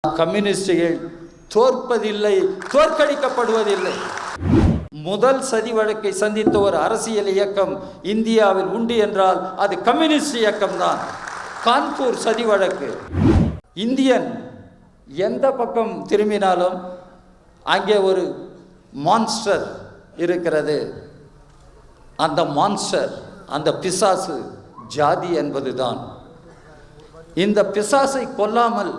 கம்யூனிஸ்டுகள் தோற்பதில்லை, தோற்கடிக்கப்படுவதில்லை. முதல் சதி வழக்கை சந்தித்த ஒரு அரசியல் இயக்கம் இந்தியாவில் உண்டு என்றால் அது கம்யூனிஸ்ட் இயக்கம்தான். கான்பூர் சதி வழக்கு. இந்தியன் எந்த பக்கம் திரும்பினாலும் அங்கே ஒரு மான்ஸ்டர் இருக்கிறது. அந்த மான்ஸ்டர், அந்த பிசாசு ஜாதி என்பதுதான். இந்த பிசாசை கொல்லாமல்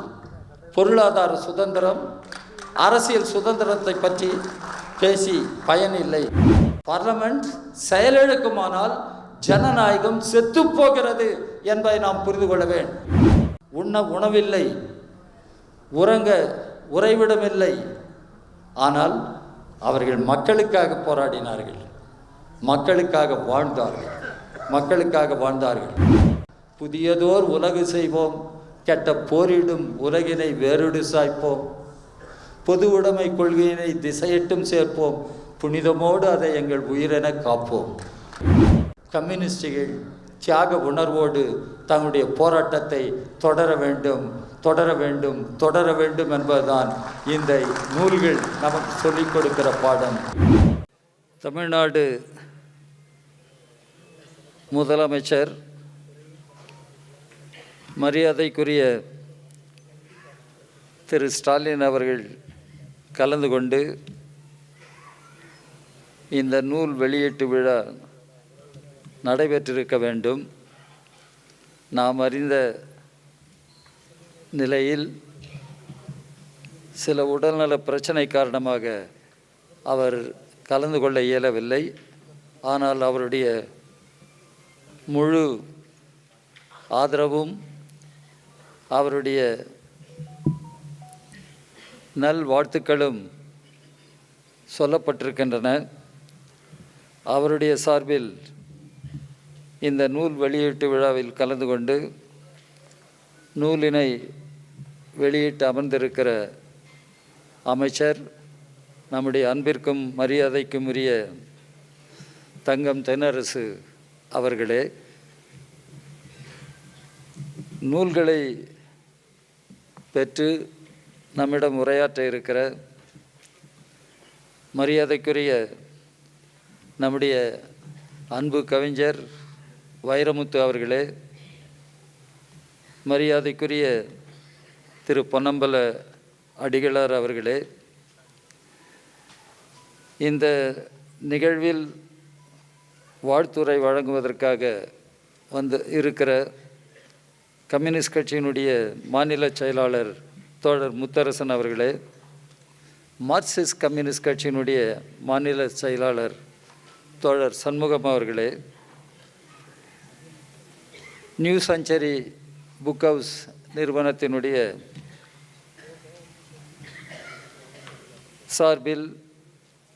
பொருளாதார சுதந்திரம், அரசியல் சுதந்திரத்தை பற்றி பேசி பயனில்லை. பார்லமெண்ட் செயலிழக்குமானால் ஜனநாயகம் செத்து போகிறது என்பதை நாம் புரிந்து கொள்ள வேண்டும். உண்ண உணவில்லை, உறங்க உறைவிடமில்லை. ஆனால் அவர்கள் மக்களுக்காக போராடினார்கள், மக்களுக்காக வாழ்ந்தார்கள். புதியதோர் உலகு செய்வோம், கெட்ட போரிடும் உலகினை வேறுடு சாய்ப்போம், பொது உடைமை கொள்கையினை திசையிட்டும் சேர்ப்போம், புனிதமோடு அதை எங்கள் உயிரென காப்போம். கம்யூனிஸ்டுகள் தியாக உணர்வோடு தங்களுடைய போராட்டத்தை தொடர வேண்டும் என்பதுதான் இந்த நூல்கள் நமக்கு சொல்லிக் கொடுக்கிற பாடம். தமிழ்நாடு முதலமைச்சர் மரியாதைக்குரிய திரு ஸ்டாலின் அவர்கள் கலந்து கொண்டு இந்த நூல் வெளியீட்டு விழா நடைபெற்றிருக்க வேண்டும். நாம் அறிந்த நிலையில் சில உடல்நல பிரச்சனை காரணமாக அவர் கலந்து கொள்ள இயலவில்லை. ஆனால் அவருடைய முழு ஆதரவும் அவருடைய நல்வாழ்த்துக்களும் சொல்லப்பட்டிருக்கின்றன. அவருடைய சார்பில் இந்த நூல் வெளியீட்டு விழாவில் கலந்து கொண்டு நூலினை வெளியிட்டு அமர்ந்திருக்கிற அமைச்சர், நம்முடைய அன்பிற்கும் மரியாதைக்கும் உரிய தங்கம் தென்னரசு அவர்களே, நூல்களை பெற்று நம்மிடம் உரையாற்ற இருக்கிற மரியாதைக்குரிய நம்முடைய அன்பு கவிஞர் வைரமுத்து அவர்களே, மரியாதைக்குரிய திரு பொன்னம்பல அடிகளார் அவர்களே, இந்த நிகழ்வில் வாழ்த்துரை வழங்குவதற்காக இருக்கிற கம்யூனிஸ்ட் கட்சியினுடைய மாநில செயலாளர் தோழர் முத்தரசன் அவர்களே, மார்க்சிஸ்ட் கம்யூனிஸ்ட் கட்சியினுடைய மாநில செயலாளர் தோழர் சண்முகம் அவர்களே, நியூ செஞ்சுரி புக் ஹவுஸ் நிறுவனத்தினுடைய சார்பில்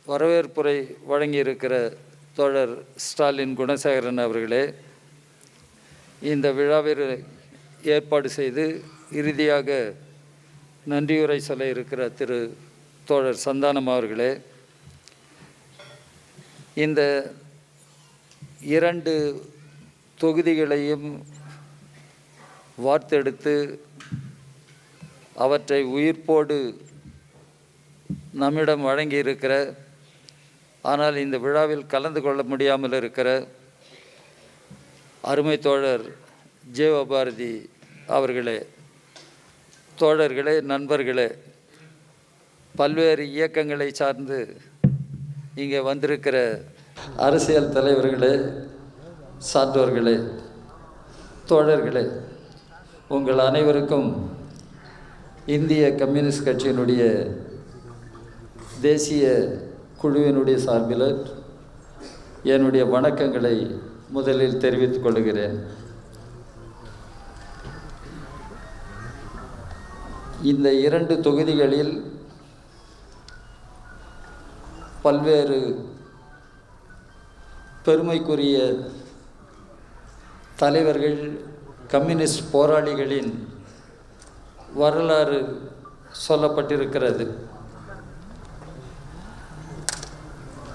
வரவேற்புரை வழங்கியிருக்கிற தோழர் ஸ்டாலின் குணசேகரன் அவர்களே, இந்த விழாவில் ஏற்பாடு செய்து இறுதியாக நன்றியுரை சொல்ல இருக்கிற திரு தோழர் சந்தானம் அவர்களே, இந்த 2 தொகுதிகளையும் வார்த்தெடுத்து அவற்றை உயிர்ப்போடு நம்மிடம் வழங்கியிருக்கிற, ஆனால் இந்த விழாவில் கலந்து கொள்ள முடியாமல் இருக்கிற அருமை தோழர் ஜீவபாரதி அவர்களே, தோழர்களே, நண்பர்களே, பல்வேறு இயக்கங்களை சார்ந்து இங்கே வந்திருக்கிற அரசியல் தலைவர்களே, சான்றோர்களே, தோழர்களே, உங்கள் அனைவருக்கும் இந்திய கம்யூனிஸ்ட் கட்சியினுடைய தேசிய குழுவினுடைய சார்பில் என்னுடைய வணக்கங்களை முதலில் தெரிவித்துக் கொள்கிறேன். இந்த 2 தொகுதிகளில் பல்வேறு பெருமைக்குரிய தலைவர்கள், கம்யூனிஸ்ட் போராளிகளின் வரலாறு சொல்லப்பட்டிருக்கிறது.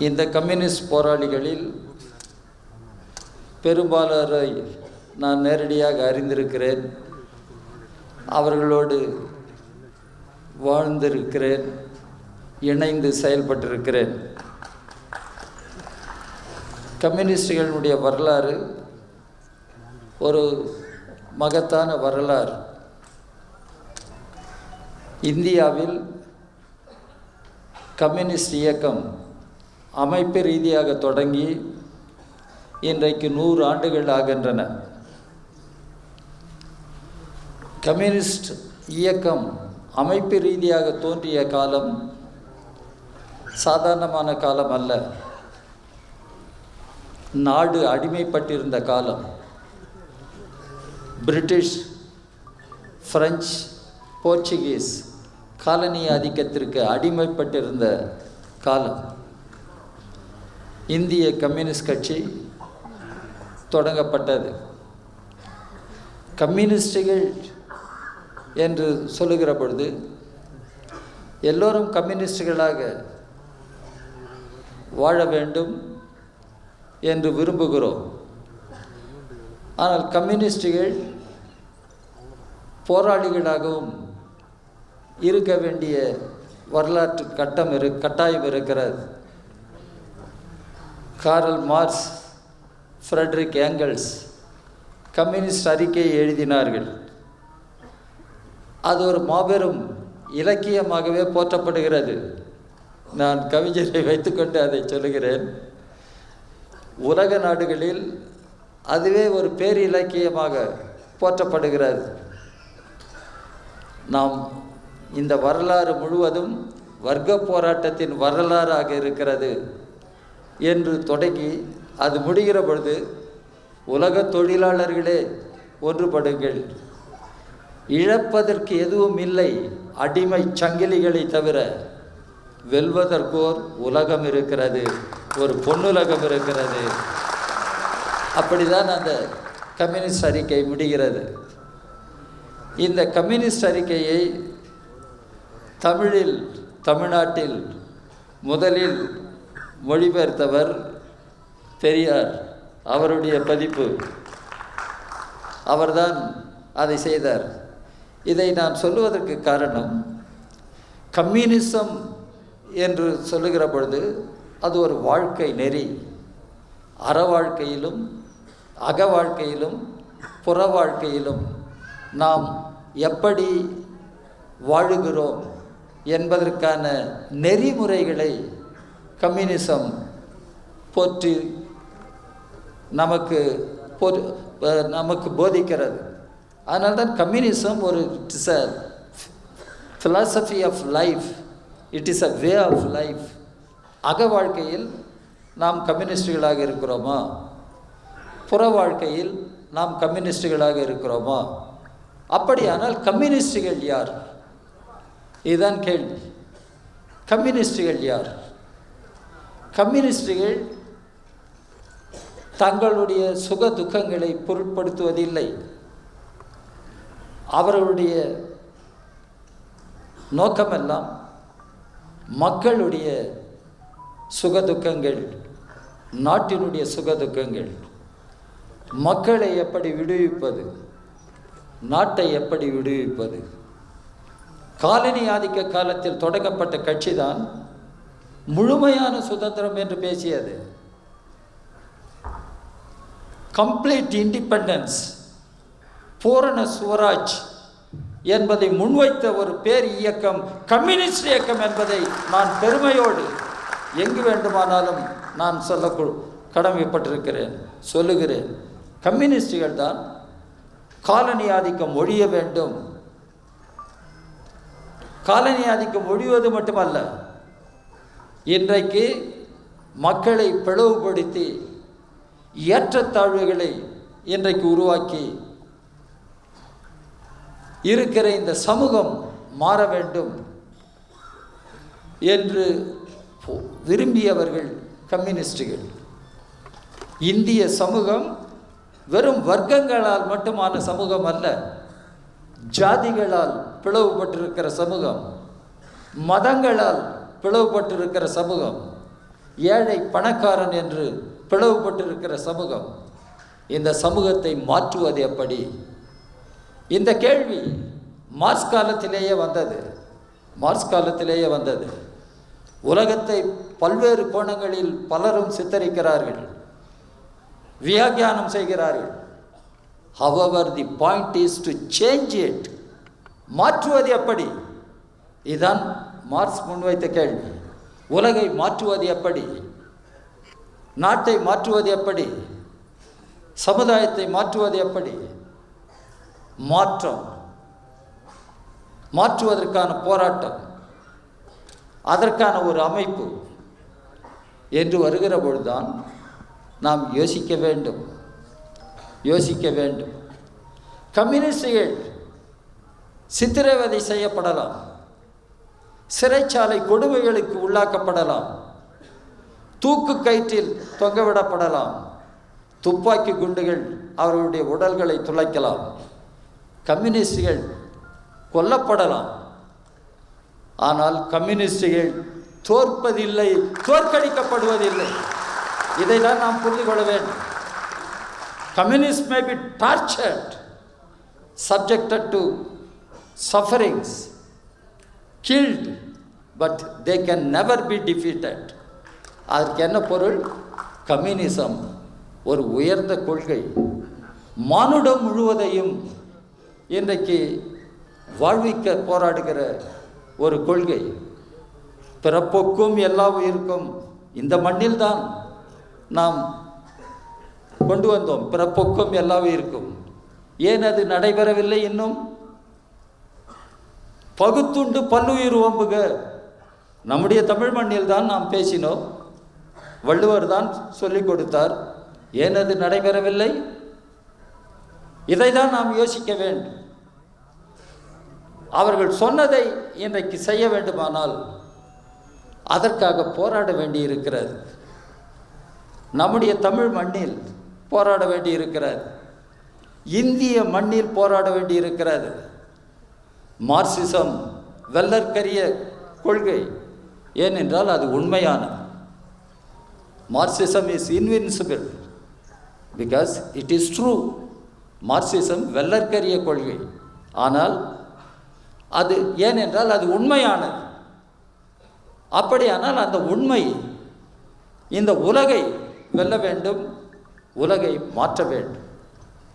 இந்த கம்யூனிஸ்ட் போராளிகளில் பெரும்பாலரை நான் நேரடியாக அறிந்திருக்கிறேன். அவர்களோடு வாழ்ந்திருக்கிறேன், இணைந்து செயல்பட்டிருக்கிறேன். கம்யூனிஸ்டுகளுடைய வரலாறு ஒரு மகத்தான வரலாறு. இந்தியாவில் கம்யூனிஸ்ட் இயக்கம் அமைப்பு ரீதியாக தொடங்கி இன்றைக்கு 100 ஆண்டுகள் ஆகின்றன. கம்யூனிஸ்ட் இயக்கம் அமைப்பு ரீதியாக தோன்றிய காலம் சாதாரணமான காலம் அல்ல. நாடு அடிமைப்பட்டிருந்த காலம். பிரிட்டிஷ், பிரெஞ்சு, போர்ச்சுகீஸ் காலனி ஆதிக்கத்திற்கு அடிமைப்பட்டிருந்த காலம். இந்திய கம்யூனிஸ்ட் கட்சி தொடங்கப்பட்டது. கம்யூனிஸ்டுகள் என்று சொல்லுகிற பொழுது எல்லோரும் கம்யூனிஸ்டுகளாக வாழ வேண்டும் என்று விரும்புகிறோம். ஆனால் கம்யூனிஸ்டுகள் போராளிகளாகவும் இருக்க வேண்டிய வரலாற்று கட்டாயம் இருக்கிறது. Karl Marx, Friedrich Engels communist அறிக்கையை எழுதினார்கள். அது ஒரு மாபெரும் இலக்கியமாகவே போற்றப்படுகிறது. நான் கவிஞரை வைத்துக்கொண்டு அதை சொல்லுகிறேன். உலக நாடுகளில் அதுவே ஒரு பேர் இலக்கியமாக போற்றப்படுகிறது. நாம் இந்த வரலாறு முழுவதும் வர்க்க போராட்டத்தின் வரலாறாக இருக்கிறது என்று தொடங்கி அது முடிகிற பொழுது உலக தொழிலாளர்களே ஒன்றுபடுங்கள், இழப்பதற்கு எதுவும் இல்லை, அடிமை சங்கிலிகளை தவிர வெல்வதற்கோர் உலகம் இருக்கிறது, ஒரு பொன்னுலகம் இருக்கிறது. அப்படிதான் அந்த கம்யூனிஸ்ட் அறிக்கை முடிகிறது. இந்த கம்யூனிஸ்ட் அறிக்கையை தமிழ்நாட்டில் முதலில் மொழிபெயர்த்தவர் பெரியார். அவருடைய பதிப்பு, அவர்தான் அதை செய்தார். இதை நான் சொல்லுவதற்கு காரணம், கம்யூனிசம் என்று சொல்லுகிற பொழுது அது ஒரு வாழ்க்கை நெறி. அற வாழ்க்கையிலும் அக வாழ்க்கையிலும் புற வாழ்க்கையிலும் நாம் எப்படி வாழுகிறோம் என்பதற்கான நெறிமுறைகளை கம்யூனிசம் போற்றி நமக்கு போதிக்கிறது. அதனால்தான் கம்யூனிசம் ஒரு it's a philosophy of life, it is a way of life. அக வாழ்க்கையில் நாம் கம்யூனிஸ்டுகளாக இருக்கிறோமா, புற வாழ்க்கையில் நாம் கம்யூனிஸ்டுகளாக இருக்கிறோமா? அப்படியானால் கம்யூனிஸ்டுகள் யார்? இதுதான் கேள்வி. கம்யூனிஸ்டுகள் யார்? கம்யூனிஸ்டுகள் தங்களுடைய சுக துக்கங்களை பொருட்படுத்துவதில்லை. அவர்களுடைய நோக்கமெல்லாம் மக்களுடைய சுகதுக்கங்கள், நாட்டினுடைய சுகதுக்கங்கள், மக்களை எப்படி விடுவிப்பது, நாட்டை எப்படி விடுவிப்பது. காலனி ஆதிக்க காலத்தில் தொடங்கப்பட்ட கட்சி தான் முழுமையான சுதந்திரம் என்று பேசியது. கம்ப்ளீட் இண்டிபெண்டன்ஸ், பூரண சுவராஜ் என்பதை முன்வைத்த ஒரு பேர் இயக்கம் கம்யூனிஸ்ட் இயக்கம் என்பதை நான் பெருமையோடு எங்கு வேண்டுமானாலும் நான் சொல்ல கடமைப்பட்டிருக்கிறேன், சொல்லுகிறேன். கம்யூனிஸ்டுகள் தான் காலனி ஆதிக்கம் ஒழிய வேண்டும். காலனி ஆதிக்கம் ஒழிவது மட்டுமல்ல, இன்றைக்கு மக்களை பிளவுபடுத்தி ஏற்றத்தாழ்வுகளை இன்றைக்கு உருவாக்கி இருக்கிற இந்த சமூகம் மாற வேண்டும் என்று விரும்பியவர்கள் கம்யூனிஸ்டுகள். இந்திய சமூகம் வெறும் வர்க்கங்களால் மட்டுமான சமூகம் அல்ல, ஜாதிகளால் பிளவுபட்டிருக்கிற சமூகம், மதங்களால் பிளவுபட்டிருக்கிற சமூகம், ஏழை பணக்காரன் என்று பிளவுபட்டிருக்கிற சமூகம். இந்த சமூகத்தை மாற்றுவது எப்படி? இந்த கேள்வி மார்க்ஸ் காலத்திலேயே வந்தது. மார்க்ஸ் காலத்திலேயே வந்தது. உலகத்தை பல்வேறு கோணங்களில் பலரும் சித்தரிக்கிறார்கள், வியாக்கியானம் செய்கிறார்கள். However, the point is to change it. மாற்றுவது எப்படி? இதுதான் மார்க்ஸ் முன்வைத்த கேள்வி. உலகை மாற்றுவது எப்படி? நாட்டை மாற்றுவது எப்படி? சமுதாயத்தை மாற்றுவது எப்படி? மாற்றுவதற்கான போராட்டம், அதற்கான ஒரு அமைப்பு என்று வருகிற பொழுதுதான் நாம் யோசிக்க வேண்டும். கம்யூனிஸ்டுகள் சித்திரவதை செய்யப்படலாம், சிறைச்சாலை கொடுமைகளுக்கு உள்ளாக்கப்படலாம், தூக்கு கயிற்றில் தொங்கவிடப்படலாம், துப்பாக்கி குண்டுகள் அவர்களுடைய உடல்களை துளைக்கலாம், கம்யூனிஸ்டுகள் கொல்லப்படலாம். ஆனால் கம்யூனிஸ்டுகள் தோற்பதில்லை, தோற்கடிக்கப்படுவதில்லை. இதை தான் நாம் புரிந்து கொள்ள வேண்டும். Communists may be tortured, subjected to sufferings, killed, but they can never be defeated. அதற்கு என்ன பொருள்? கம்யூனிசம் ஒரு உயர்ந்த கொள்கை, மானுடம் முழுவதையும் இன்றைக்கு வாழ்விக்க போராடுகிற ஒரு கொள்கை. பிறப்போக்கும் எல்லா உயிருக்கும் இந்த மண்ணில் தான் நாம் கொண்டு வந்தோம். பிறப்போக்கும் எல்லா உயிருக்கும். ஏன் அது நடைபெறவில்லை இன்னும்? பகுத்துண்டு பல்லுயிர் ஓம்புக நம்முடைய தமிழ் மண்ணில் தான் நாம் பேசினோம். வள்ளுவர் தான் சொல்லிக் கொடுத்தார். ஏன் அது நடைபெறவில்லை? இதை தான் நாம் யோசிக்க வேண்டும். அவர்கள் சொன்னதை இன்றைக்கு செய்ய வேண்டுமானால் அதற்காக போராட வேண்டியிருக்கிறது. நம்முடைய தமிழ் மண்ணில் போராட வேண்டியிருக்கிறது, இந்திய மண்ணில் போராட வேண்டியிருக்கிறது. மார்க்சிசம் வெள்ளற்கரிய கொள்கை, ஏனென்றால் அது உண்மையானது. Marxism is invincible because it is true. Marxism வெள்ளற்கரிய கொள்கை, ஆனால் அது ஏனென்றால் அது உண்மையானது. அப்படியானால் அந்த உண்மை இந்த உலகை வெல்ல வேண்டும், உலகை மாற்ற வேண்டும்.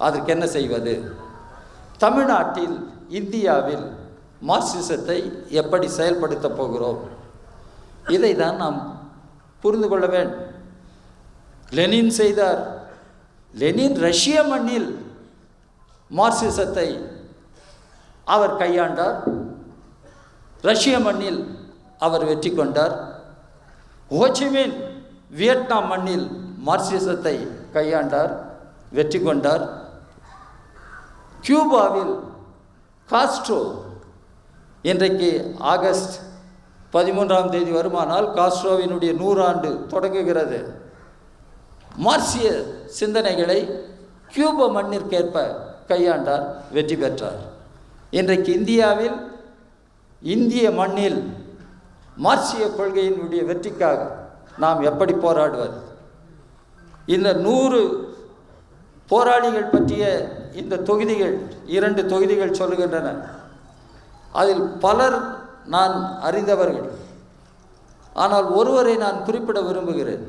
அதற்கு என்ன செய்வது? தமிழ்நாட்டில், இந்தியாவில் மார்க்சிசத்தை எப்படி செயல்படுத்த போகிறோம்? இதை தான் நாம் புரிந்து கொள்ள வேண்டும். லெனின் செய்தார். லெனின் ரஷ்ய மண்ணில் மார்க்சிசத்தை அவர் கையாண்டார், ரஷ்ய மண்ணில் அவர் வெற்றி கொண்டார். ஹோச்சிமின் வியட்நாம் மண்ணில் மார்க்சிசத்தை கையாண்டார், வெற்றி கொண்டார். கியூபாவில் காஸ்ட்ரோ, இன்றைக்கு ஆகஸ்ட் 13 வருமானால் காஸ்ட்ரோவினுடைய 100 ஆண்டு தொடங்குகிறது. மார்க்சிய சிந்தனைகளை கியூபா மண்ணிற்கேற்ப கையாண்டார், வெற்றி பெற்றார். இன்றைக்கு இந்தியாவில், இந்திய மண்ணில் மார்க்சிய கொள்கையினுடைய வெற்றிக்காக நாம் எப்படி போராடுவது? இந்த 100 போராளிகள் பற்றிய இந்த தொகுதிகள், 2 தொகுதிகள் சொல்லுகின்றன. அதில் பலர் நான் அறிந்தவர்கள். ஆனால் ஒருவரை நான் குறிப்பிட விரும்புகிறேன்.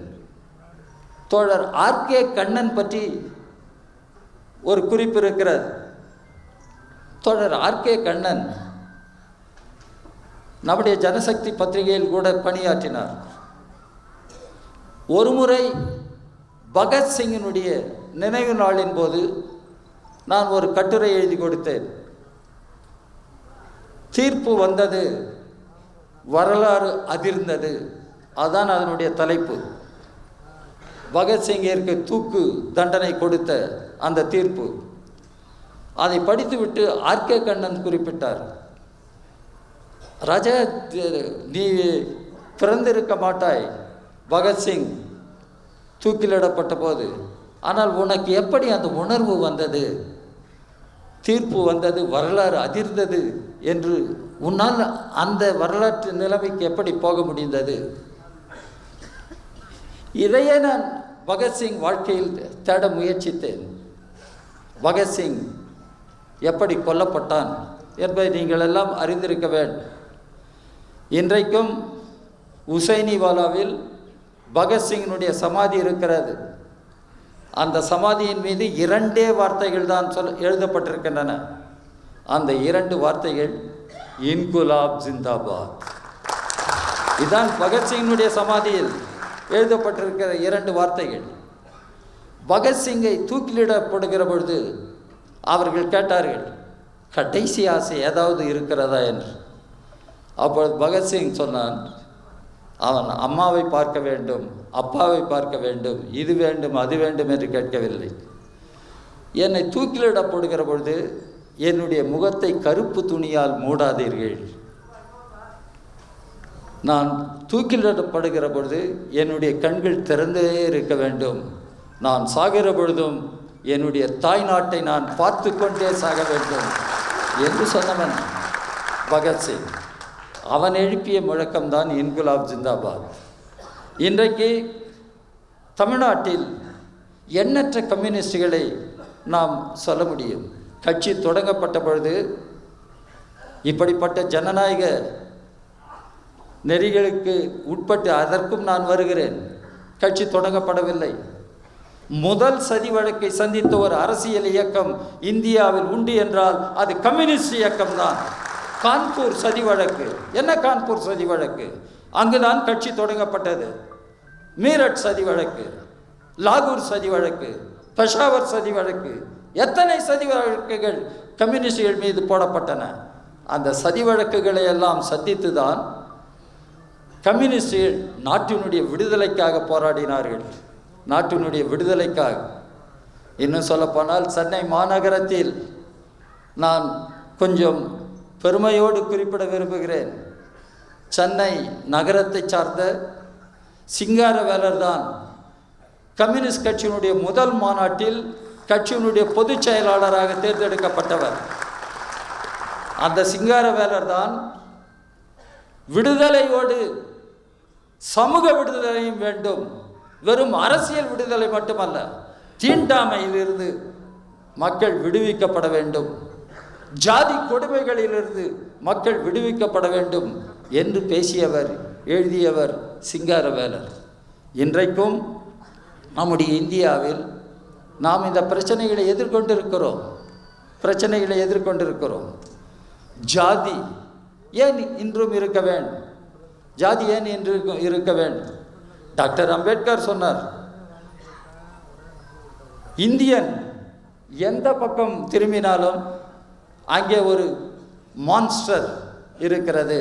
தோழர் ஆர்கே கண்ணன் பற்றி ஒரு குறிப்பு இருக்கிறது. தோழர் ஆர்கே கண்ணன் நம்முடைய ஜனசக்தி பத்திரிகையில் கூட பணியாற்றினார். ஒருமுறை பகத்சிங்கினுடைய நினைவு நாளின் போது நான் ஒரு கட்டுரை எழுதி கொடுத்தேன். தீர்ப்பு வந்தது, வரலாறு அதிர்ந்தது, அதுதான் அதனுடைய தலைப்பு. பகத்சிங்கிற்கு தூக்கு தண்டனை கொடுத்த அந்த தீர்ப்பு. அதை படித்துவிட்டு ஆர்கே கண்ணன் குறிப்பிட்டார், ராஜா, நீ பிறந்திருக்க மாட்டாய் பகத்சிங் தூக்கிலிடப்பட்ட போது, ஆனால் உனக்கு எப்படி அந்த உணர்வு வந்தது? தீர்ப்பு வந்தது, வரலாறு அதிர்ந்தது என்று உன்னால் அந்த வரலாற்று நிலைமைக்கு எப்படி போக முடிந்தது? இதையே நான் பகத்சிங் வாழ்க்கையில் தேட முயற்சித்தேன். பகத்சிங் எப்படி கொல்லப்பட்டான் என்பதை நீங்கள் எல்லாம் அறிந்திருக்க வேண்டும். இன்றைக்கும் உசைனிவாலாவில் பகத்சிங்கினுடைய சமாதி இருக்கிறது. அந்த சமாதியின் மீது 2 வார்த்தைகள் தான் எழுதப்பட்டிருக்கின்றன. அந்த 2 வார்த்தைகள் இன்குலாப் ஜிந்தாபாத். இதுதான் பகத்சிங்கினுடைய சமாதியில் எழுதப்பட்டிருக்கிற 2 வார்த்தைகள். பகத்சிங்கை தூக்கிலிடப்படுகிற பொழுது அவர்கள் கேட்டார்கள், கடைசி ஆசை ஏதாவது இருக்கிறதா என்று. அப்பொழுது பகத்சிங் சொன்னான், அவன் அம்மாவை பார்க்க வேண்டும், அப்பாவை பார்க்க வேண்டும், இது வேண்டும் அது வேண்டும் என்று கேட்கவில்லை. என்னை தூக்கிலிடப்படுகிற பொழுது என்னுடைய முகத்தை கருப்பு துணியால் மூடாதீர்கள். நான் தூக்கிலிடப்படுகிற பொழுது என்னுடைய கண்கள் திறந்தே இருக்க வேண்டும். நான் சாகிற பொழுதும் என்னுடைய தாய் நாட்டை நான் பார்த்து கொண்டே சாக வேண்டும் என்று சொன்னவன் பகத்சிங். அவன் எழுப்பிய முழக்கம்தான் இன்குலாப் ஜிந்தாபாத். இன்றைக்கு தமிழ்நாட்டில் எண்ணற்ற கம்யூனிஸ்டுகளை நாம் சொல்ல முடியும். கட்சி தொடங்கப்பட்ட பொழுது இப்படிப்பட்ட ஜனநாயக நெறிகளுக்கு உட்பட்டு அதற்கும் நான் வருகிறேன். கட்சி தொடங்கப்படவில்லை. முதல் சதி வழக்கை சந்தித்த ஒரு அரசியல் இயக்கம் இந்தியாவில் உண்டு என்றால் அது கம்யூனிஸ்ட் இயக்கம்தான். கான்பூர் சதி வழக்கு. என்ன கான்பூர் சதி வழக்கு? அங்குதான் கட்சி தொடங்கப்பட்டது. மீரட் சதி வழக்கு, லாகூர் சதி வழக்கு, பெஷாவர் சதி வழக்கு, எத்தனை சதி வழக்குகள் கம்யூனிஸ்டுகள் மீது போடப்பட்டன. அந்த சதி வழக்குகளை எல்லாம் சந்தித்து தான் கம்யூனிஸ்டுகள் நாட்டினுடைய விடுதலைக்காக போராடினார்கள். நாட்டினுடைய விடுதலைக்காக. இன்னும் சொல்லப்போனால் சென்னை மாநகரத்தில் நான் கொஞ்சம் பெருமையோடு குறிப்பிட விரும்புகிறேன். சென்னை நகரத்தை சார்ந்த சிங்காரவேலர் தான் கம்யூனிஸ்ட் கட்சியினுடைய முதல் மாநாட்டில் கட்சியினுடைய பொதுச் செயலாளராக தேர்ந்தெடுக்கப்பட்டவர். அந்த சிங்காரவேலர் தான் விடுதலையோடு சமூக விடுதலையும் வேண்டும், வெறும் அரசியல் விடுதலை மட்டுமல்ல, தீண்டாமையிலிருந்து மக்கள் விடுவிக்கப்பட வேண்டும், ஜாதி கொடுமைகளிலிருந்து மக்கள் விடுவிக்கப்பட வேண்டும் என்று பேசியவர், எழுதியவர் சிங்காரவேலர். இன்றைக்கும் நம்முடைய இந்தியாவில் நாம் இந்த பிரச்சனைகளை எதிர்கொண்டிருக்கிறோம். ஜாதி ஏன் இன்றும் இருக்க வேண்டும்? ஜாதி ஏன் இன்று இருக்க வேண்டும்? டாக்டர் அம்பேத்கர் சொன்னார், இந்தியன் எந்த பக்கம் திரும்பினாலும் அங்கே ஒரு மான்ஸ்டர் இருக்கிறது.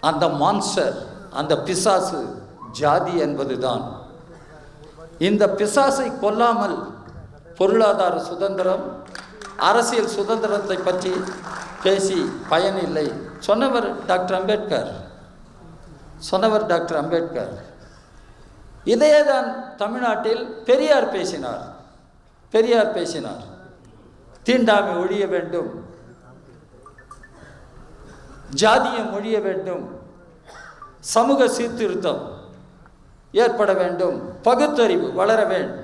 அந்த மான்ஸ்டர், அந்த பிசாசு ஜாதி என்பதுதான். இந்த பிசாசை கொல்லாமல் பொருளாதார சுதந்திரம், அரசியல் சுதந்திரத்தை பற்றி பேசி பயனில்லை சொன்னவர் டாக்டர் அம்பேத்கர். இதையே தான் தமிழ்நாட்டில் பெரியார் பேசினார். தீண்டாமை ஒழிய வேண்டும், ஜாதியம் ஒழிய வேண்டும், சமூக சீர்திருத்தம் ஏற்பட வேண்டும், பகுத்தறிவு வளர வேண்டும்.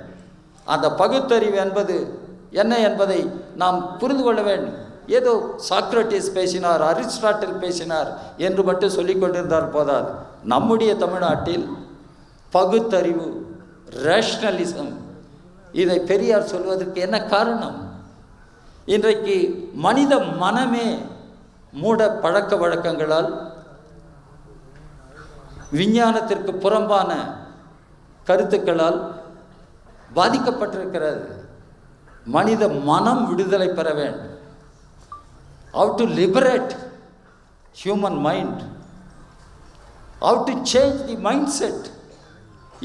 அந்த பகுத்தறிவு என்பது என்ன என்பதை நாம் புரிந்து கொள்ள வேண்டும். ஏதோ சாக்ரட்டிஸ் பேசினார், அரிஸ்டாட்டில் பேசினார் என்று மட்டும் சொல்லிக் கொண்டிருந்தால் போதாது. நம்முடைய தமிழ்நாட்டில் பகுத்தறிவு, ரேஷ்னலிசம், இதை பெரியார் சொல்வதற்கு என்ன காரணம்? இன்றைக்கு மனித மனமே மூட பழக்க வழக்கங்களால், விஞ்ஞானத்திற்கு புறம்பான கருத்துக்களால் பாதிக்கப்பட்டிருக்கிறது. மனித மனம் விடுதலை பெற வேண்டும். How to liberate human mind, how to change the mindset.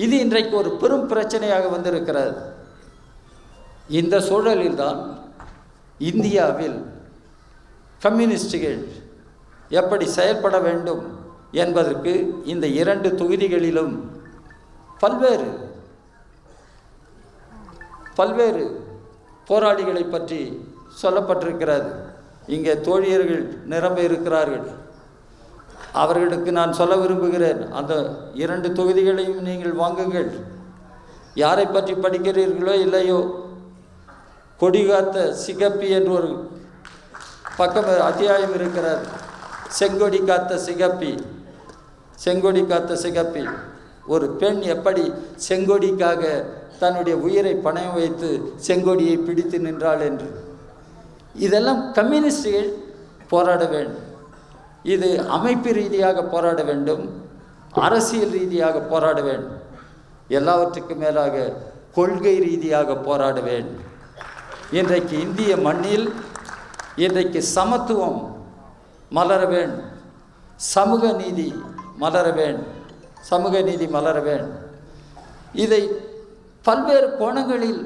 இது இன்றைக்கு ஒரு பெரும் பிரச்சனையாக வந்திருக்கிறது. இந்த சூழலில்தான் இந்தியாவில் கம்யூனிஸ்டுகள் எப்படி செயல்பட வேண்டும் என்பதற்கு இந்த 2 தொகுதிகளிலும் பல்வேறு போராளிகளை பற்றி சொல்லப்பட்டிருக்கிறது. இங்கே தோழியர்கள் நிரம்ப இருக்கிறார்கள். அவர்களுக்கு நான் சொல்ல விரும்புகிறேன், அந்த 2 தொகுதிகளையும் நீங்கள் வாங்குங்கள். யாரை பற்றி படிக்கிறீர்களோ இல்லையோ, கொடிகாத்த சிகப்பி என்று ஒரு பக்கம் அத்தியாயம் இருக்கிறார். செங்கொடி காத்த சிகப்பி, செங்கொடி காத்த சிகப்பி. ஒரு பெண் எப்படி செங்கொடிக்காக தன்னுடைய உயிரை பணயம் வைத்து செங்கொடியை பிடித்து நின்றாள் என்று. இதெல்லாம் கம்யூனிஸ்டுகள் போராட வேண்டும். இது அமைப்பு ரீதியாக போராட வேண்டும், அரசியல் ரீதியாக போராட வேண்டும், எல்லாவற்றுக்கும் மேலாக கொள்கை ரீதியாக போராட வேண்டும். இன்றைக்கு இந்திய மண்ணில் இன்றைக்கு சமத்துவம் மலர வேண்டும், சமூக நீதி மலர வேண்டும், சமூக நீதி மலர வேண்டும். இதை பல்வேறு கோணங்களில்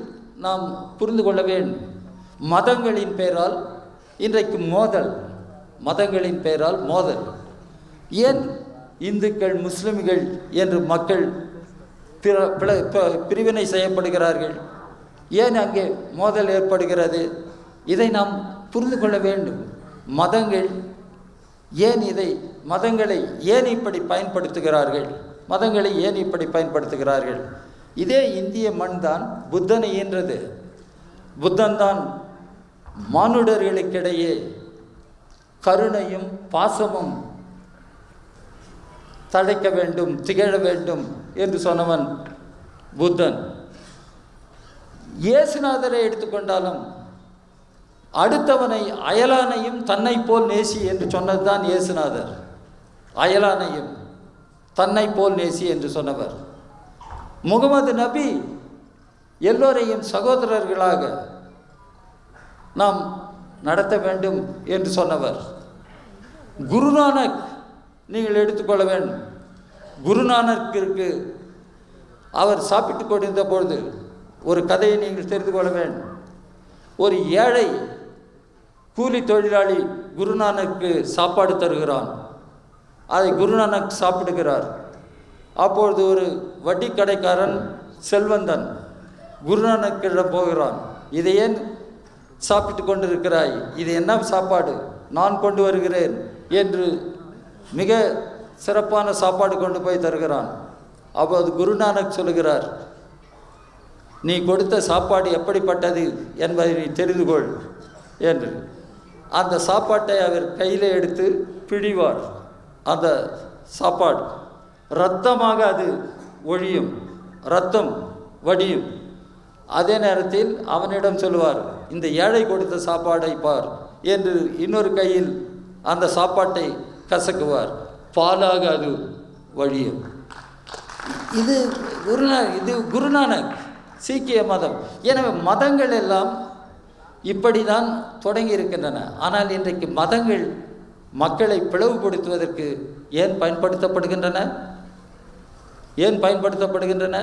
நாம் புரிந்து கொள்ள வேண்டும். மதங்களின் பெயரால் இன்றைக்கு மோதல், மதங்களின் பெயரால் மோதல். ஏன் இந்துக்கள் முஸ்லிம்கள் என்று மக்கள் பிரிவினை செய்யப்படுகிறார்கள்? ஏன் அங்கே மோதல் ஏற்படுகிறது? இதை நாம் புரிந்து கொள்ள வேண்டும். மதங்கள் ஏன் மதங்களை ஏன் இப்படி பயன்படுத்துகிறார்கள்? மதங்களை ஏன் இப்படி பயன்படுத்துகிறார்கள்? இதே இந்திய மண் தான் புத்தனை ஈன்றது. புத்தன் தான் மானுடர்களுக்கிடையே கருணையும் பாசமும் தழைக்க வேண்டும், திகழ வேண்டும் என்று சொன்னவன் புத்தன். இயேசுநாதரை எடுத்துக்கொண்டாலும் அடுத்தவனை அயலானையும் தன்னை போல் நேசி என்று சொன்னதுதான் இயேசுநாதர். அயலானையும் தன்னை போல் நேசி என்று சொன்னவர். முகமது நபி எல்லோரையும் சகோதரர்களாக நாம் நடத்த வேண்டும் என்று சொன்னவர். குருநானக் நீங்கள் எடுத்துக்கொள்ள வேண்டும். குருநானக்கிற்கு அவர் சாப்பிட்டு கொண்டிருந்த பொழுது ஒரு கதையை நீங்கள் தெரிந்து கொள்ள வேண்டும். ஒரு ஏழை கூலி தொழிலாளி குருநானக்கு சாப்பாடு தருகிறான். அதை குருநானக் சாப்பிடுகிறார். அப்பொழுது ஒரு வட்டி கடைக்காரன் செல்வந்தன் குருநானக்கிடம் போகிறான். இதை ஏன் சாப்பிட்டு கொண்டிருக்கிறாய்? இது என்ன சாப்பாடு? நான் கொண்டு வருகிறேன் என்று மிக சிறப்பான சாப்பாடு கொண்டு போய் தருகிறான். அப்போது குருநானக் சொல்லுகிறார், நீ கொடுத்த சாப்பாடு எப்படிப்பட்டது என்பதை நீ தெரிந்து கொள் என்று. அந்த சாப்பாட்டை அவர் கையில் எடுத்து பிழிவார். அந்த சாப்பாடு இரத்தமாக அது ஒழியும், இரத்தம் வடியும். அதே நேரத்தில் அவனிடம் சொல்லுவார், இந்த ஏழை கொடுத்த சாப்பாடை பார் என்று இன்னொரு கையில் அந்த சாப்பாட்டை கசக்குவார். பாலாக அது வழியும். இது குருநானக் சீக்கிய மதம். எனவே மதங்கள் எல்லாம் இப்படி தான் தொடங்கி இருக்கின்றன. ஆனால் இன்றைக்கு மதங்கள் மக்களை பிளவுபடுத்துவதற்கு ஏன் பயன்படுத்தப்படுகின்றன? ஏன் பயன்படுத்தப்படுகின்றன?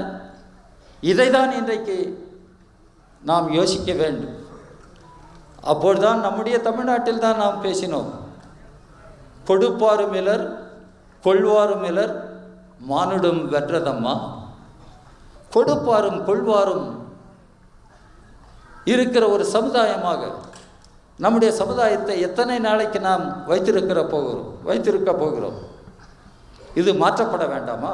இதைதான் இன்றைக்கு நாம் யோசிக்க வேண்டும். அப்பொழுதுதான் நம்முடைய தமிழ்நாட்டில் தான் நாம் பேசினோம். கொடுப்பாரும் இலர் கொள்வாரும் இலர் மானுடம் வென்றதம்மா. கொடுப்பாரும் கொள்வாரும் இருக்கிற ஒரு சமுதாயமாக நம்முடைய சமுதாயத்தை எத்தனை நாளைக்கு நாம் வைத்திருக்க போகிறோம்? இது மாற்றப்பட வேண்டாமா?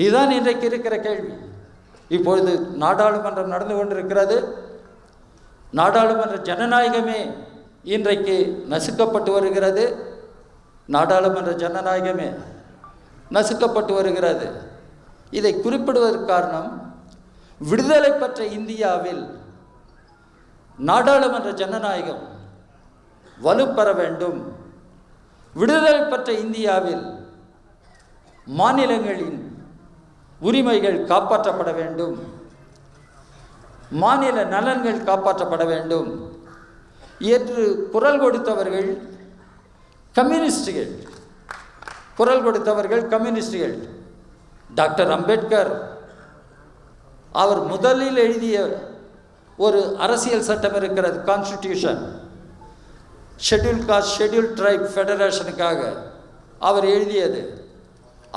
இதுதான் இன்றைக்கு இருக்கிற கேள்வி. இப்பொழுது நாடாளுமன்றம் நடந்து கொண்டிருக்கிறது. நாடாளுமன்ற ஜனநாயகமே இன்றைக்கு நசுக்கப்பட்டு வருகிறது. நாடாளுமன்ற ஜனநாயகமே நசுக்கப்பட்டு வருகிறது. இதை குறிப்பிடுவதற்கு காரணம், விடுதலை பெற்ற இந்தியாவில் நாடாளுமன்ற ஜனநாயகம் வலுப்பெற வேண்டும். விடுதலை பெற்ற இந்தியாவில் மாநிலங்களின் உரிமைகள் காப்பாற்றப்பட வேண்டும், மாநில நலன்கள் காப்பாற்றப்பட வேண்டும் என்று குரல் கொடுத்தவர்கள் கம்யூனிஸ்டுகள். டாக்டர் அம்பேத்கர் அவர் முதலில் எழுதிய ஒரு அரசியல் சட்டம் இருக்கிறது, constitution. Schedule caste schedule tribe ஃபெடரேஷனுக்காக அவர் எழுதியது.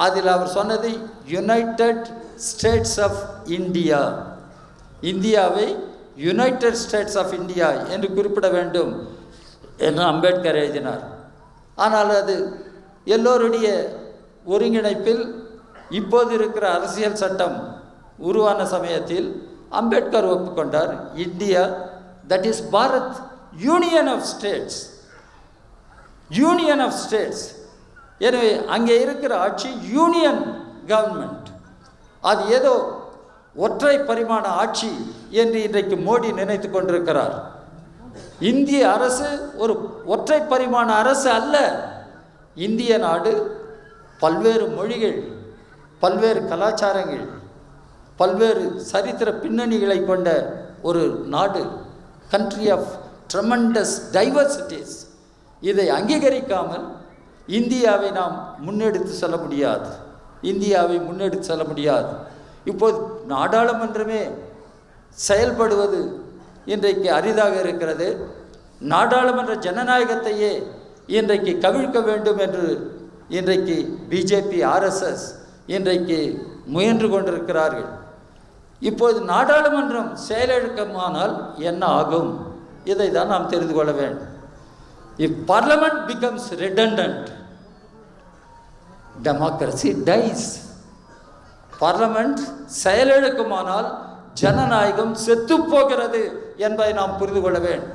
அதில் அவர் சொன்னது யுனைடெட் ஸ்டேட்ஸ் ஆஃப் இந்தியா. இந்தியாவை யுனைடெட் ஸ்டேட்ஸ் ஆஃப் இந்தியா என்று குறிப்பிட வேண்டும் என்று அம்பேத்கர் எழுதினார். ஆனால் அது எல்லோருடைய ஒருங்கிணைப்பில் இப்போது இருக்கிற அரசியல் சட்டம் உருவான சமயத்தில் அம்பேத்கர் ஒப்புக்கொண்டார், India, that is Bharat union of states. Union of states. எனவே அங்கே இருக்கிற ஆட்சி யூனியன் கவர்மெண்ட். அது ஏதோ ஒற்றை பரிமாண ஆட்சி என்று இன்றைக்கு மோடி நினைத்து கொண்டிருக்கிறார். இந்திய அரசு ஒரு ஒற்றை பரிமாண அரசு அல்ல. இந்திய நாடு பல்வேறு மொழிகள், பல்வேறு கலாச்சாரங்கள், பல்வேறு சரித்திர பின்னணிகளை கொண்ட ஒரு நாடு. Country of tremendous diversities. இதை அங்கீகரிக்காமல் இந்தியாவை நாம் முன்னெடுத்து செல்ல முடியாது. இந்தியாவை முன்னெடுத்து செல்ல முடியாது. இப்போது நாடாளுமன்றமே செயல்படுவது இன்றைக்கு அரிதாக இருக்கிறது. நாடாளுமன்ற ஜனநாயகத்தையே இன்றைக்கு கவிழ்க்க வேண்டும் என்று இன்றைக்கு பிஜேபி, ஆர்எஸ்எஸ் இன்றைக்கு முயன்று கொண்டிருக்கிறார்கள். இப்போது நாடாளுமன்றம் செயலிழக்கமானால் என்ன ஆகும்? இதை தான் நாம் தெரிந்து கொள்ள வேண்டும். If parliament becomes redundant, democracy dies. Parliament செயலிழக்குமானால் ஜனநாயகம் செத்து போகிறது என்பதை நாம் புரிந்து கொள்ள வேண்டும்.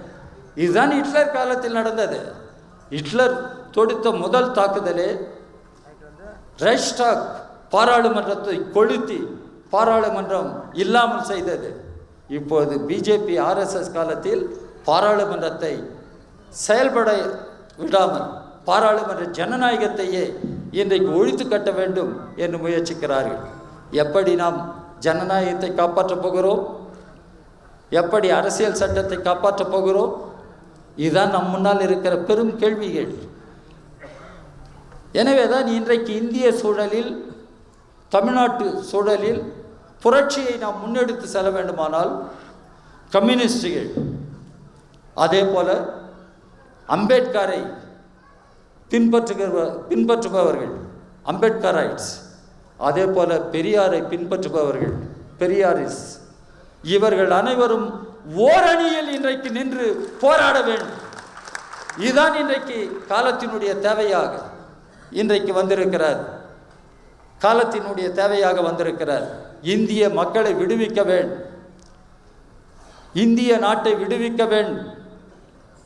இதுதான் ஹிட்லர் காலத்தில் நடந்தது. ஹிட்லர் தொடுத்த முதல் தாக்குதலே ரைக்ஸ்டாக் பாராளுமன்றத்தை கொளுத்தி பாராளுமன்றம் இல்லாமல் செய்தது. இப்போது பிஜேபி, ஆர்எஸ்எஸ் காலத்தில் பாராளுமன்றத்தை செயல்பட விடாமல் பாராளுமன்ற ஜனநாயகத்தையே இன்றைக்கு ஒழித்து கட்ட வேண்டும் என்று முயற்சிக்கிறார்கள். எப்படி நாம் ஜனநாயகத்தை காப்பாற்றப் போகிறோம்? எப்படி அரசியல் சட்டத்தை காப்பாற்றப் போகிறோம்? இதுதான் நம் முன்னால் இருக்கிற பெரும் கேள்விகள். எனவே தான் இன்றைக்கு இந்திய சூழலில், தமிழ்நாட்டு சூழலில் புரட்சியை நாம் முன்னெடுத்து செல்ல வேண்டுமானால் கம்யூனிஸ்டுகள், அதே போல அம்பேத்கரை பின்பற்றுபவர்கள் அம்பேத்கரைட்ஸ், அதே போல பெரியாரை பின்பற்றுபவர்கள் பெரியாரிஸ், இவர்கள் அனைவரும் ஓரணியில் இன்றைக்கு நின்று போராட வேண்டும். இதுதான் இன்றைக்கு காலத்தினுடைய தேவையாக இன்றைக்கு வந்திருக்கிறார். காலத்தினுடைய தேவையாக வந்திருக்கிறார். இந்திய மக்களை விடுவிக்க வேண்டும். இந்திய நாட்டை விடுவிக்க வேண்டும்.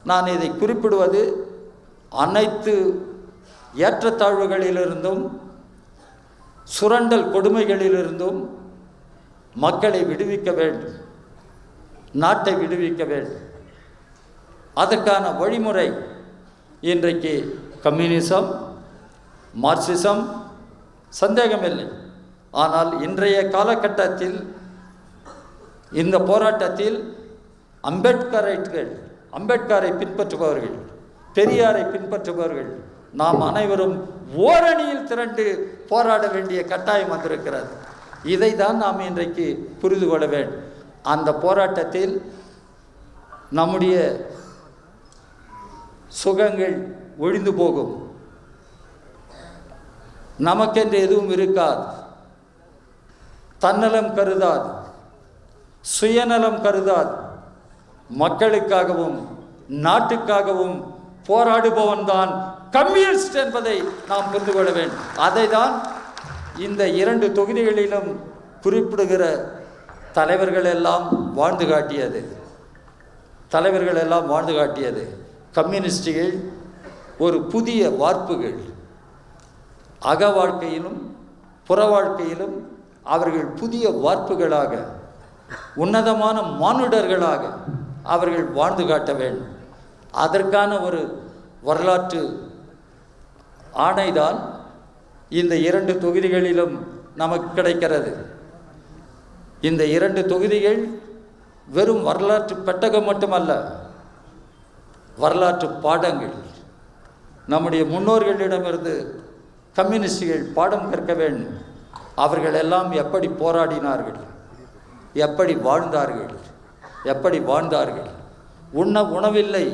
நான் இதை குறிப்பிடுவது அனைத்து ஏற்றத்தாழ்வுகளிலிருந்தும் சுரண்டல் கொடுமைகளிலிருந்தும் மக்களை விடுவிக்க வேண்டும். நாட்டை விடுவிக்க வேண்டும். அதற்கான வழிமுறை இன்றைக்கு கம்யூனிசம், மார்க்சிசம், சந்தேகமில்லை. ஆனால் இன்றைய காலகட்டத்தில் இந்த போராட்டத்தில் அம்பேத்கரை பின்பற்றுபவர்கள், பெரியாரை பின்பற்றுபவர்கள் நாம் அனைவரும் ஓரணியில் திரண்டு போராட வேண்டிய கட்டாயம் வந்திருக்கிறது. இதை தான் நாம் இன்றைக்கு புரிந்து கொள்ள வேண்டும். அந்த போராட்டத்தில் நம்முடைய சுகங்கள் ஒழிந்து போகும். நமக்கென்று எதுவும் இருக்காது. தன்னலம் கருதாது, சுயநலம் கருதாது. மக்களுக்காகவும் நாட்டுக்காகவும் போராடுபவன் தான் கம்யூனிஸ்ட் என்பதை நாம் புரிந்து கொள்ள வேண்டும். அதை தான் இந்த 2 தொகுதிகளிலும் குறிப்பிடுகிற தலைவர்கள் எல்லாம் வாழ்ந்து காட்டியது. கம்யூனிஸ்டுகள் ஒரு புதிய வார்ப்புகள், அக வாழ்க்கையிலும் புற வாழ்க்கையிலும் அவர்கள் புதிய வார்ப்புகளாக, உன்னதமான மானுடர்களாக அவர்கள் வாழ்ந்து காட்ட வேண்டும். அதற்கான ஒரு வரலாற்று ஆணைதான் இந்த 2 தொகுதிகளிலும் நமக்கு கிடைக்கிறது. இந்த 2 தொகுதிகள் வெறும் வரலாற்று பெட்டகம் மட்டுமல்ல, வரலாற்று பாடங்கள். நம்முடைய முன்னோர்களிடமிருந்து கம்யூனிஸ்டுகள் பாடம் கற்க வேண்டும். அவர்கள் எல்லாம் எப்படி போராடினார்கள், எப்படி வாழ்ந்தார்கள். உண்ண உணவில்லை,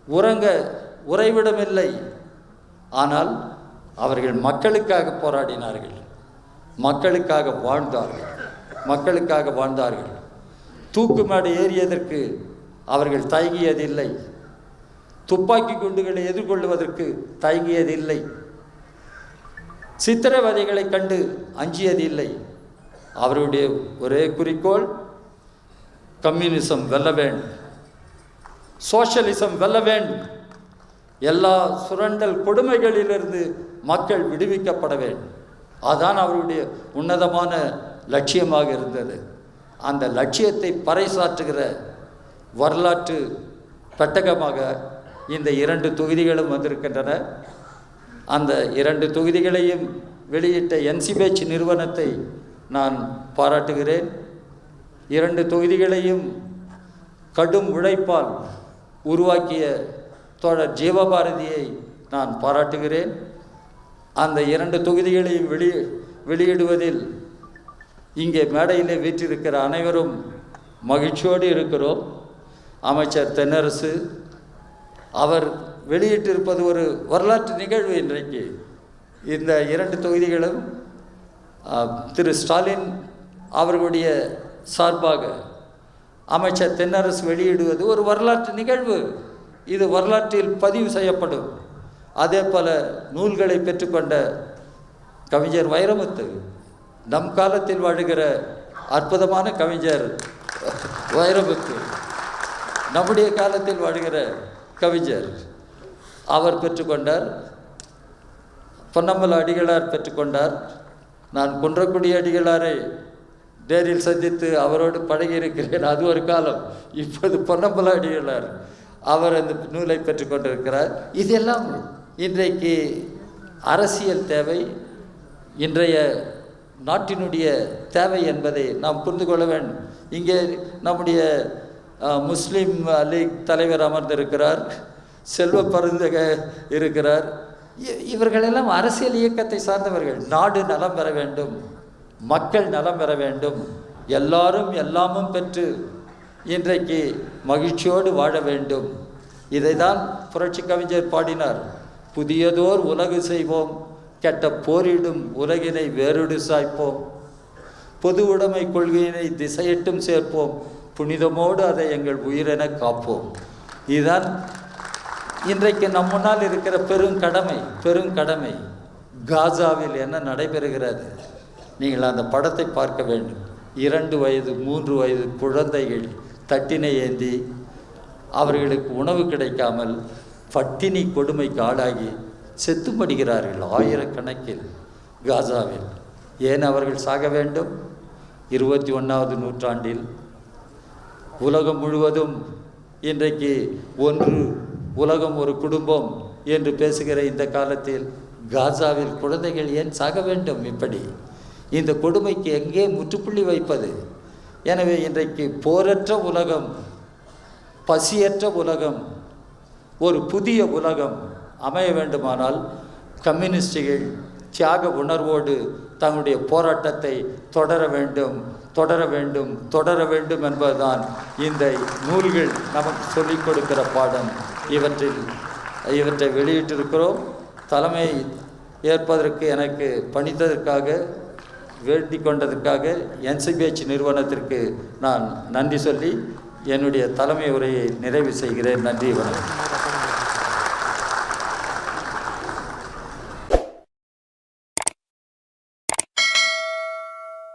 உறங்க உறைவிடமில்லை. ஆனால் அவர்கள் மக்களுக்காக போராடினார்கள், மக்களுக்காக வாழ்ந்தார்கள். தூக்கு மேடை ஏறியதற்கு அவர்கள் தயங்கியதில்லை. துப்பாக்கி குண்டுகளை எதிர்கொள்வதற்கு தயங்கியதில்லை. சித்திரவதைகளை கண்டு அஞ்சியதில்லை. அவருடைய ஒரே குறிக்கோள் கம்யூனிசம் வெல்ல வேண்டும், சோஷலிசம் வெல்ல வேண்டும் எல்லா சுரண்டல் கொடுமைகளிலிருந்து மக்கள் விடுவிக்கப்பட வேண்டும். அதுதான் அவருடைய உன்னதமான லட்சியமாக இருந்தது. அந்த லட்சியத்தை பறைசாற்றுகிற வரலாற்று பெட்டகமாக இந்த 2 தொகுதிகளும் வந்திருக்கின்றன. அந்த 2 தொகுதிகளையும் வெளியிட்ட NCBH நிறுவனத்தை நான் பாராட்டுகிறேன். 2 தொகுதிகளையும் கடும் உழைப்பால் உருவாக்கிய தோழர் ஜீவபாரதியை நான் பாராட்டுகிறேன். அந்த 2 தொகுதிகளையும் வெளியிடுவதில் இங்கே மேடையிலே வீற்றிருக்கிற அனைவரும் மகிழ்ச்சியோடு இருக்கிறோம். அமைச்சர் தென்னரசு அவர் வெளியிட்டிருப்பது ஒரு வரலாற்று நிகழ்வு. இன்றைக்கு இந்த 2 தொகுதிகளும் திரு ஸ்டாலின் அவர்களுடைய சார்பாக அமைச்சர் தென்னரசு வெளியிடுவது ஒரு வரலாற்று நிகழ்வு. இது வரலாற்றில் பதிவு செய்யப்படும். அதே போல நூல்களை பெற்றுக்கொண்ட கவிஞர் வைரமுத்து, நம் காலத்தில் வாழுகிற அற்புதமான கவிஞர் வைரமுத்து, நம்முடைய காலத்தில் வாழுகிற கவிஞர், அவர் பெற்றுக்கொண்டார். பொன்னம்பல அடிகளார் பெற்றுக்கொண்டார். நான் குன்றக்குடி அடிகளாரை நேரில் சந்தித்து அவரோடு பழகியிருக்கிறேன். அது ஒரு காலம். இப்போது பொன்னம்பல அடிகளார் அவர் அந்த நூலை பெற்றுக்கொண்டிருக்கிறார். இதெல்லாம் இன்றைக்கு அரசியல் தேவை, இன்றைய நாட்டினுடைய தேவை என்பதை நாம் புரிந்து கொள்ள வேண்டும். இங்கே நம்முடைய முஸ்லீம் லீக் தலைவர் அமர்ந்திருக்கிறார், செல்வ பருந்தக இருக்கிறார். இவர்களெல்லாம் அரசியல் இயக்கத்தை சார்ந்தவர்கள். நாடு நலம் பெற வேண்டும், மக்கள் நலம் பெற வேண்டும், எல்லாரும் எல்லாமும் பெற்று இன்றைக்கு மகிழ்ச்சியோடு வாழ வேண்டும். இதை தான் புரட்சி கவிஞர் பாடினார். புதியதோர் உலகு செய்வோம், கெட்ட போரிடும் உலகினை வேறுடு சாய்ப்போம், பொது உடைமை கொள்கையினை திசையிட்டும் சேர்ப்போம், புனிதமோடு அதை எங்கள் உயிரென காப்போம். இதுதான் இன்றைக்கு நம் முன்னால் இருக்கிற பெருங்கடமை. காசாவில் என்ன நடைபெறுகிறது? நீங்கள் அந்த படத்தை பார்க்க வேண்டும். 2 வயது 3 வயது குழந்தைகள் தட்டினை ஏந்தி அவர்களுக்கு உணவு கிடைக்காமல் பட்டினி கொடுமைக்கு ஆளாகி செத்து மடிகிறார்கள் ஆயிரக்கணக்கில் காசாவில். ஏன் அவர்கள் சாக வேண்டும்? 21வது நூற்றாண்டில் உலகம் முழுவதும் இன்றைக்கு உலகம் ஒரு குடும்பம் என்று பேசுகிற இந்த காலத்தில் காசாவில் குழந்தைகள் ஏன் சாக வேண்டும்? இப்படி இந்த கொடுமைக்கு எங்கே முற்றுப்புள்ளி வைப்பது? எனவே இன்றைக்கு போரற்ற உலகம், பசியற்ற உலகம், ஒரு புதிய உலகம் அமைய வேண்டுமானால் கம்யூனிஸ்டுகள் தியாக உணர்வோடு தங்களுடைய போராட்டத்தை தொடர வேண்டும் என்பதுதான் இந்த நூல்கள் நமக்கு சொல்லிக் கொடுக்கிற பாடம். இவற்றை வெளியிட்டிருக்கிறோம். தலைமை ஏற்பதற்கு எனக்கு பணித்ததற்காக, வேண்டிக் கொண்டதற்காக NCBH நிறுவனத்திற்கு நான் நன்றி சொல்லி என்னுடைய தலைமை உரையை நிறைவு செய்கிறேன். நன்றி, வணக்கம்.